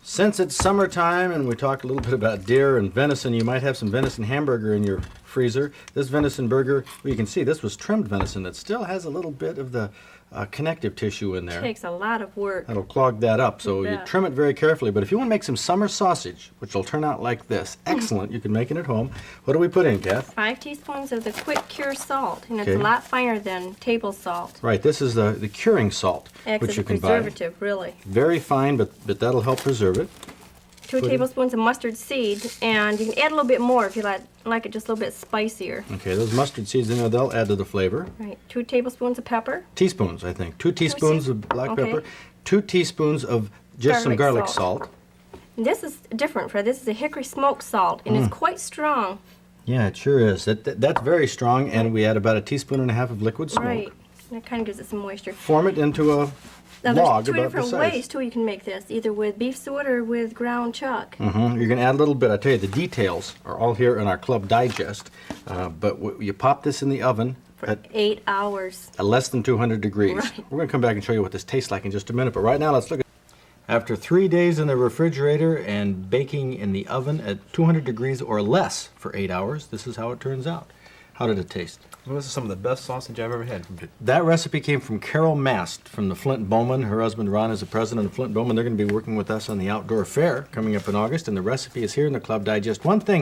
Since it's summertime and we talked a little bit about deer and venison, you might have some venison hamburger in your freezer. This venison burger, well, you can see this was trimmed venison that still has a little bit of the connective tissue in there. Takes a lot of work. That'll clog that up, so you bet. trim it very carefully. But if you want to make some summer sausage, which will turn out like this, excellent, you can make it at home. What do we put in, Kath? 5 teaspoons of the quick cure salt, and it's Okay. a lot finer than table salt. Right, this is the curing salt, Acts which as you a can buy. preservative, really. Very fine, but that'll help preserve it. 2 Put in- tablespoons of mustard seed, and you can add a little bit more if you like it just a little bit spicier. Okay, those mustard seeds in there, they'll add to the flavor. Right, 2 tablespoons of pepper. Teaspoons, I think. 2 teaspoons of black Okay. pepper. 2 teaspoons of just some garlic Garlic salt. salt. And this is different, Fred. This is a hickory smoked salt, and it's quite strong. Yeah, it sure is. That's very strong, and we add about 1.5 teaspoons of liquid smoke. Right. That kind of gives it some moisture. Form it into a Now, log there's 2 about different this size. ways, too, you can make this, either with beef suet or with ground chuck. You're going to add a little bit. I tell you, the details are all here in our Club Digest. But you pop this in the oven For at 8 hours. less than 200 degrees. Right. We're going to come back and show you what this tastes like in just a minute. But right now, let's look at. After 3 days in the refrigerator and baking in the oven at 200 degrees or less for 8 hours, this is how it turns out. How did it taste? Well, this is some of the best sausage I've ever had. That recipe came from Carol Mast from the Flint Bowman. Her husband Ron is the president of Flint Bowman. They're going to be working with us on the outdoor fair coming up in August, and the recipe is here in the Club Digest. One thing